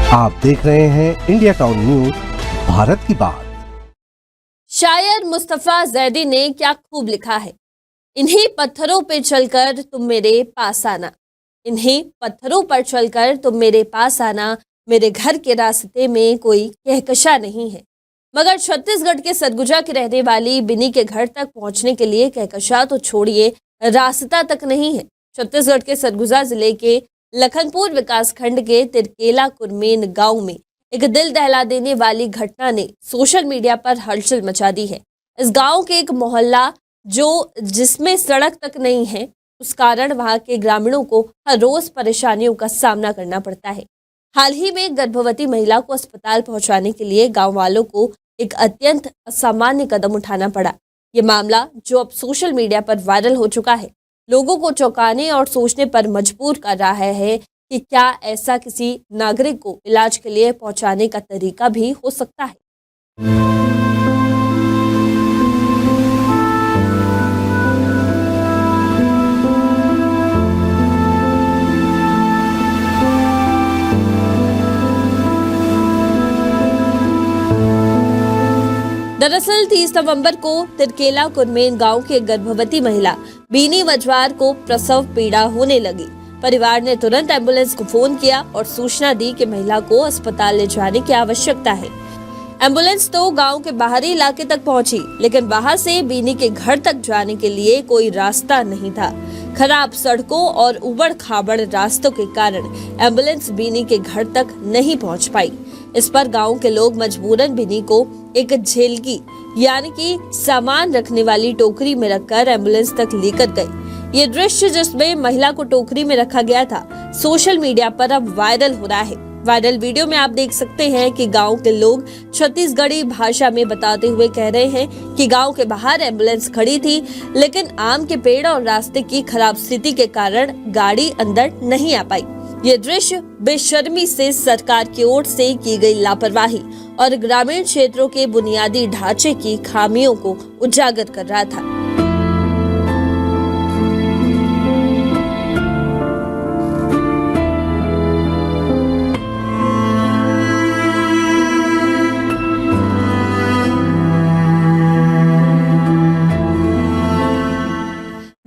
आप देख रहे हैं इंडिया टाउन न्यूज, भारत की बात। शायर मुस्तफा जैदी ने क्या खूब लिखा है। इन्हीं पत्थरों पे चलकर तुम मेरे पास आना, इन्हीं पत्थरों पर चलकर तुम मेरे पास आना। मेरे घर के रास्ते में कोई कहकशा नहीं है, मगर छत्तीसगढ़ के सरगुजा की रहने वाली बिनी के घर तक पहुंचने के लिए कहकशा तो छोड़िए, रास्ता तक नहीं है। छत्तीसगढ़ के सरगुजा जिले के लखनपुर विकासखंड के तिरकेला कुरमेन गांव में एक दिल दहला देने वाली घटना ने सोशल मीडिया पर हलचल मचा दी है। इस गांव के एक मोहल्ला जिसमें सड़क तक नहीं है, उस कारण वहां के ग्रामीणों को हर रोज परेशानियों का सामना करना पड़ता है। हाल ही में गर्भवती महिला को अस्पताल पहुंचाने के लिए गांव वालों को एक अत्यंत असामान्य कदम उठाना पड़ा। ये मामला जो अब सोशल मीडिया पर वायरल हो चुका है, लोगों को चौंकाने और सोचने पर मजबूर कर रहा है कि क्या ऐसा किसी नागरिक को इलाज के लिए पहुंचाने का तरीका भी हो सकता है। दरअसल 30 नवंबर को तिरकेला कुरमेन गांव की एक गर्भवती महिला बीनी वजवार को प्रसव पीड़ा होने लगी। परिवार ने तुरंत एम्बुलेंस को फोन किया और सूचना दी कि महिला को अस्पताल ले जाने की आवश्यकता है। एम्बुलेंस तो गांव के बाहरी इलाके तक पहुंची, लेकिन वहां से बीनी के घर तक जाने के लिए कोई रास्ता नहीं था। खराब सड़कों और उबड़ खाबड़ रास्तों के कारण एम्बुलेंस बीनी के घर तक नहीं पहुंच पाई। इस पर गांव के लोग मजबूरन बिनी को एक झेलगी यानी कि सामान रखने वाली टोकरी में रखकर एम्बुलेंस तक लेकर गए। ये दृश्य जिसमें महिला को टोकरी में रखा गया था, सोशल मीडिया पर अब वायरल हो रहा है। वायरल वीडियो में आप देख सकते हैं कि गांव के लोग छत्तीसगढ़ी भाषा में बताते हुए कह रहे हैं कि गांव के बाहर एम्बुलेंस खड़ी थी, लेकिन आम के पेड़ और रास्ते की खराब स्थिति के कारण गाड़ी अंदर नहीं आ पाई। ये दृश्य बेशर्मी से सरकार की ओर से की गई लापरवाही और ग्रामीण क्षेत्रों के बुनियादी ढांचे की खामियों को उजागर कर रहा था।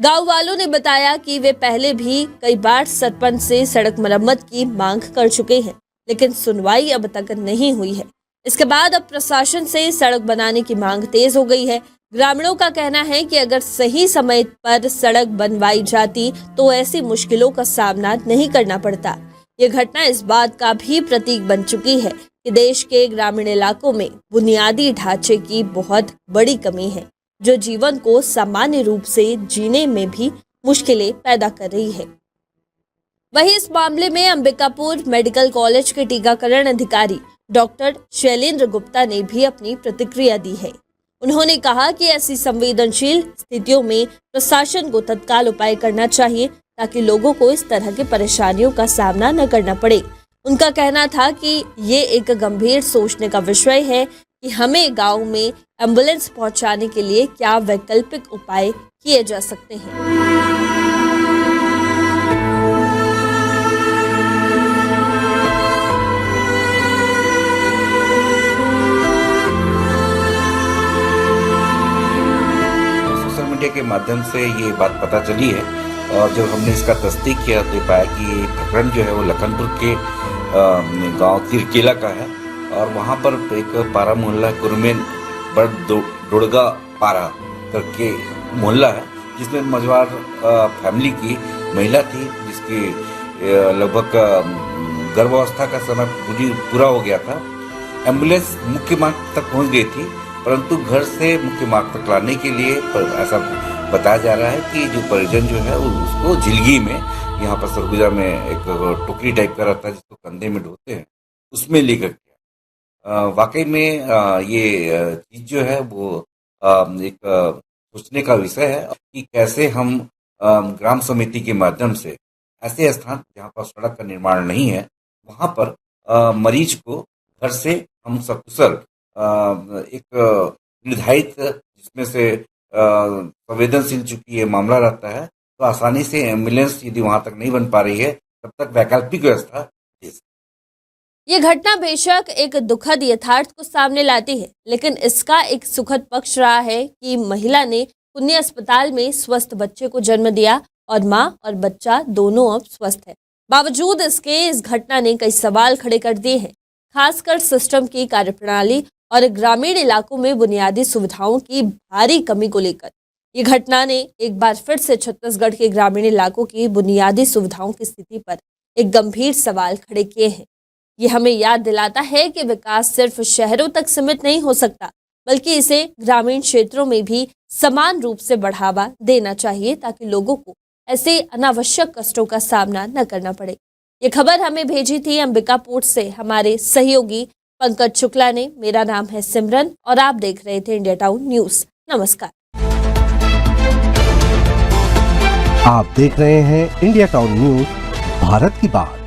गांव वालों ने बताया कि वे पहले भी कई बार सरपंच से सड़क मरम्मत की मांग कर चुके हैं, लेकिन सुनवाई अब तक नहीं हुई है। इसके बाद अब प्रशासन से सड़क बनाने की मांग तेज हो गई है। ग्रामीणों का कहना है कि अगर सही समय पर सड़क बनवाई जाती तो ऐसी मुश्किलों का सामना नहीं करना पड़ता। ये घटना इस बात का भी प्रतीक बन चुकी है कि देश के ग्रामीण इलाकों में बुनियादी ढांचे की बहुत बड़ी कमी है, जो जीवन को सामान्य रूप से जीने में भी मुश्किलें पैदा कर रही है। वहीं इस मामले में अंबिकापुर मेडिकल कॉलेज के टीकाकरण अधिकारी डॉक्टर शैलेंद्र गुप्ता ने भी अपनी प्रतिक्रिया दी है। उन्होंने कहा कि ऐसी संवेदनशील स्थितियों में प्रशासन को तत्काल उपाय करना चाहिए ताकि लोगों को इस तरह की परेशानियों का सामना न करना पड़े। उनका कहना था कि ये एक गंभीर सोचने का विषय है कि हमें गांव में एम्बुलेंस पहुंचाने के लिए क्या वैकल्पिक उपाय किए जा सकते हैं। सोशल मीडिया के माध्यम से ये बात पता चली है और जब हमने इसका तस्दीक किया तो पाया कि ये प्रकरण जो है वो लखनपुर के गांव तिरकेला का है और वहाँ पर एक पारा मोहल्ला कुरमेन बड़ डोड़गा पारा करके मोहल्ला है, जिसमें मजवार फैमिली की महिला थी जिसकी लगभग गर्भावस्था का समय पूरा हो गया था। एम्बुलेंस मुख्य मार्ग तक पहुँच गई थी, परंतु घर से मुख्य मार्ग तक लाने के लिए ऐसा बताया जा रहा है कि जो परिजन जो है उसको झिलगी में, यहाँ पर सरगुजा में एक टोकरी टाइप का रहता है जिसको कंधे में ढोते हैं, उसमें लेकर वाकई में ये चीज जो है वो एक सोचने का विषय है कि कैसे हम ग्राम समिति के माध्यम से ऐसे स्थान जहाँ पर सड़क का निर्माण नहीं है वहां पर मरीज को घर से हम सकुशल एक निर्धारित जिसमें से संवेदनशील चूंकि ये मामला रहता है तो आसानी से एम्बुलेंस यदि वहां तक नहीं बन पा रही है तब तक वैकल्पिक व्यवस्था ये घटना बेशक एक दुखद यथार्थ को सामने लाती है, लेकिन इसका एक सुखद पक्ष रहा है कि महिला ने पुण्य अस्पताल में स्वस्थ बच्चे को जन्म दिया और माँ और बच्चा दोनों अब स्वस्थ है। बावजूद इसके इस घटना ने कई सवाल खड़े कर दिए हैं, खासकर सिस्टम की कार्यप्रणाली और ग्रामीण इलाकों में बुनियादी सुविधाओं की भारी कमी को लेकर। ये घटना ने एक बार फिर से छत्तीसगढ़ के ग्रामीण इलाकों की बुनियादी सुविधाओं की स्थिति पर एक गंभीर सवाल खड़े किए हैं। ये हमें याद दिलाता है कि विकास सिर्फ शहरों तक सीमित नहीं हो सकता, बल्कि इसे ग्रामीण क्षेत्रों में भी समान रूप से बढ़ावा देना चाहिए, ताकि लोगों को ऐसे अनावश्यक कष्टों का सामना न करना पड़े। ये खबर हमें भेजी थी अंबिकापुर से हमारे सहयोगी पंकज शुक्ला ने। मेरा नाम है सिमरन और आप देख रहे थे इंडिया टाउन न्यूज। नमस्कार। आप देख रहे हैं इंडिया टाउन न्यूज, भारत की बात।